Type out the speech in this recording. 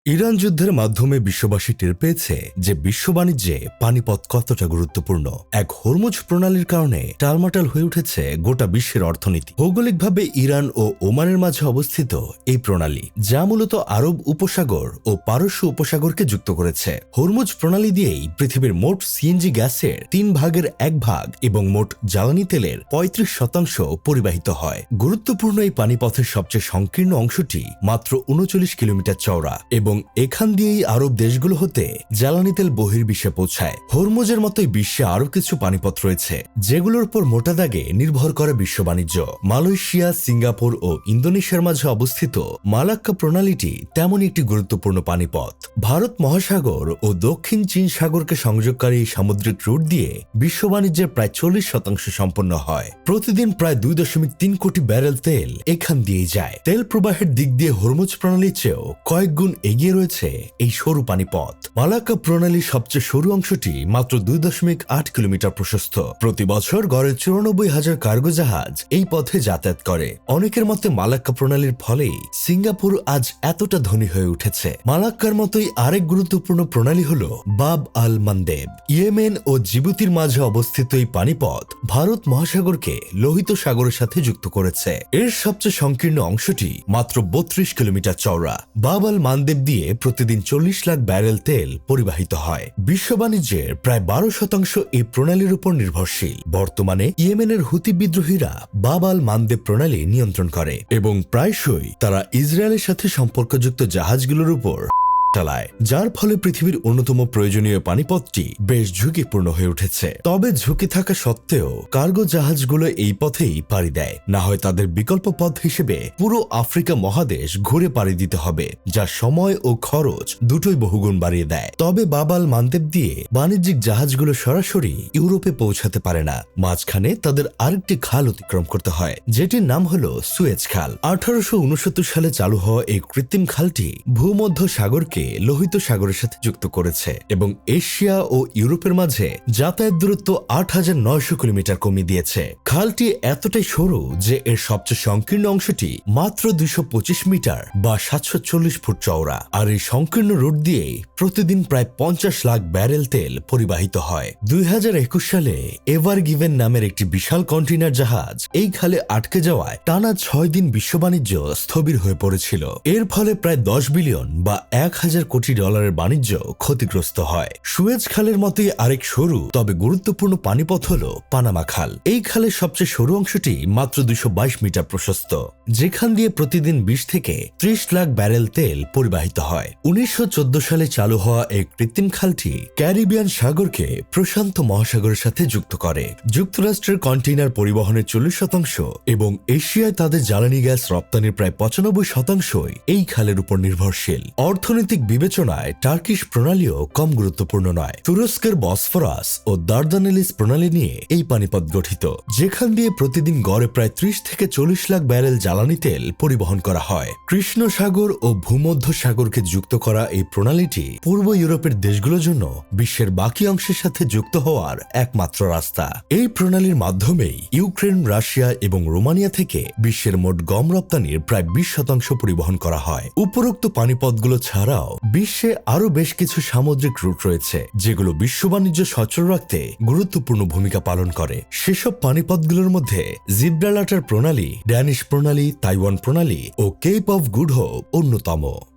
Iran যুদ্ধের মাধ্যমে বিশ্ববাসী টের পেয়েছে যে বিশ্ব বাণিজ্যে পানিপথ কতটা গুরুত্বপূর্ণ। এক হরমুজ প্রণালীর কারণে টালমাটাল হয়ে উঠেছে গোটা বিশ্বের অর্থনীতি। ভৌগোলিকভাবে ইরান ও ওমানের মাঝে অবস্থিত এই প্রণালী, যা মূলত আরব উপসাগর ও পারস্য উপসাগরকে যুক্ত করেছে। হরমুজ প্রণালী দিয়েই পৃথিবীর মোট সিএনজি গ্যাসের 3/1 এবং মোট জ্বালানি তেলের 35% পরিবাহিত হয়। গুরুত্বপূর্ণ এই পানিপথের সবচেয়ে সংকীর্ণ অংশটি মাত্র 39 কিলোমিটার চওড়া এবং এখান দিয়েই আরব দেশগুলো হতে জ্বালানি তেল বহির্বিশ্বে পৌঁছায়। হরমুজের মতোই বিশ্বে আরো কিছু পানিপথ রয়েছে যেগুলোর উপর মোটা দাগে নির্ভর করে বিশ্ব বাণিজ্য। মালয়েশিয়া, সিঙ্গাপুর ও ইন্দোনেশিয়ার মাঝে অবস্থিত মালাক্কা প্রণালীটি তেমনই একটি গুরুত্বপূর্ণ পানিপথ। ভারত মহাসাগর ও দক্ষিণ চীন সাগরকে সংযোগকারী এই সামুদ্রিক রুট দিয়ে বিশ্ব বাণিজ্যের প্রায় 40% সম্পন্ন হয়। প্রতিদিন প্রায় 2.3 কোটি ব্যারেল তেল এখান দিয়েই যায়। তেল প্রবাহের দিক দিয়ে হরমুজ প্রণালীর চেয়েও কয়েক গুণ এগিয়ে রয়েছে এই সরু পানিপথ। মালাক্কা প্রণালীর সবচেয়ে সরু অংশটি মাত্র 2.8 কিলোমিটার প্রশস্ত। প্রতি বছর গড়ে 94,000 কার্গো জাহাজ এই পথে যাতায়াত করে। অনেকের মতে মালাক্কা প্রণালীর ফলেই সিঙ্গাপুর আজ এতটা ধনী হয়ে উঠেছে। মালাক্কার মতোই আরেক গুরুত্বপূর্ণ প্রণালী হল বাব আল মানদেব। ইয়েমেন ও জিবুতির মাঝে অবস্থিত এই পানিপথ ভারত মহাসাগরকে লোহিত সাগরের সাথে যুক্ত করেছে। এর সবচেয়ে সংকীর্ণ অংশটি মাত্র 32 কিলোমিটার চওড়া। বাব আল মানদেব দিয়ে প্রতিদিন 40 লাখ ব্যারেল তেল পরিবাহিত হয়। বিশ্ব বাণিজ্যের প্রায় 12% এই প্রণালীর উপর নির্ভরশীল। বর্তমানে ইয়েমেনের হুতি বিদ্রোহীরা বাব আল মানদেব প্রণালী নিয়ন্ত্রণ করে এবং প্রায়শই তারা ইসরায়েলের সাথে সম্পর্কযুক্ত জাহাজগুলোর উপর চালায়, যার ফলে পৃথিবীর অন্যতম প্রয়োজনীয় পানিপথটি বেশ ঝুঁকিপূর্ণ হয়ে উঠেছে। তবে ঝুঁকি থাকা সত্ত্বেও কার্গো জাহাজগুলো এই পথেই পাড়ি দেয়, না হয় তাদের বিকল্প পথ হিসেবে পুরো আফ্রিকা মহাদেশ ঘুরে পাড়ি দিতে হবে, যা সময় ও খরচ দুটোই বহুগুণ বাড়িয়ে দেয়। তবে বাব আল মানদেব দিয়ে বাণিজ্যিক জাহাজগুলো সরাসরি ইউরোপে পৌঁছাতে পারে না। মাঝখানে তাদের আরেকটি খাল অতিক্রম করতে হয়, যেটির নাম হলো সুয়েজ খাল। 1869 সালে চালু হওয়া এই কৃত্রিম খালটি ভূমধ্য সাগরকে লোহিত সাগরের সাথে যুক্ত করেছে এবং এশিয়া ও ইউরোপের মাঝে যাতায়াত দূরত্ব 8,900 কিলোমিটার কমিয়ে দিয়েছে। খালটি এতটাই সরু যে এর সবচেয়ে সংকীর্ণ অংশটি মাত্র 225 মিটার বা 740 ফুট চওড়া। আর এই সংকীর্ণ রুট দিয়ে প্রতিদিন প্রায় 50 লাখ ব্যারেল তেল পরিবাহিত হয়। 2021 সালে এভার গিভেন নামের একটি বিশাল কন্টেইনার জাহাজ এই খালে আটকে যাওয়ায় টানা 6 দিন বিশ্ব বাণিজ্য স্থবির হয়ে পড়েছিল। এর ফলে প্রায় 10 বিলিয়ন বা 1,000 কোটি ডলারের বাণিজ্য ক্ষতিগ্রস্ত হয়। সুয়েজ খালের মতোই আরেক সরু তবে গুরুত্বপূর্ণ পানিপথ হল পানামা খাল। এই খালের সবচেয়ে সরু অংশটি মাত্র 222 মিটার প্রশস্ত, যেখান দিয়ে প্রতিদিন 20 থেকে 30 লাখ ব্যারেল তেল পরিবাহিত হয়। 1914 সালে চালু হওয়া এই কৃত্রিম খালটি ক্যারিবিয়ান সাগরকে প্রশান্ত মহাসাগরের সাথে যুক্ত করে। যুক্তরাষ্ট্রের কন্টেইনার পরিবহনের 40% এবং এশিয়ায় তাদের জ্বালানি গ্যাস রপ্তানির প্রায় 95% এই খালের উপর নির্ভরশীল। অর্থনৈতিক বিবেচনায় টার্কিশ প্রণালীও কম গুরুত্বপূর্ণ নয়। তুরস্কের বসফরাস ও দার্দানেলিস প্রণালী নিয়ে এই পানিপথ গঠিত, যেখান দিয়ে প্রতিদিন গড়ে প্রায় 30 থেকে 40 লাখ ব্যারেল জ্বালানি তেল পরিবহন করা হয়। কৃষ্ণ সাগর ও ভূমধ্য সাগরকে যুক্ত করা এই প্রণালীটি পূর্ব ইউরোপের দেশগুলোর জন্য বিশ্বের বাকি অংশের সাথে যুক্ত হওয়ার একমাত্র রাস্তা। এই প্রণালীর মাধ্যমেই ইউক্রেন, রাশিয়া এবং রোমানিয়া থেকে বিশ্বের মোট গম রপ্তানির প্রায় 20% পরিবহন করা হয়। উপরোক্ত পানিপথগুলো ছাড়াও বিশ্বে আরো বেশ কিছু সামুদ্রিক রুট রয়েছে যেগুলো বিশ্ব বাণিজ্য সচল রাখতে গুরুত্বপূর্ণ ভূমিকা পালন করে। সেসব পানিপথগুলোর মধ্যে জিব্রাল্টার প্রণালী, ড্যানিশ প্রণালী, তাইওয়ান প্রণালী ও কেপ অফ গুড হোপ অন্যতম।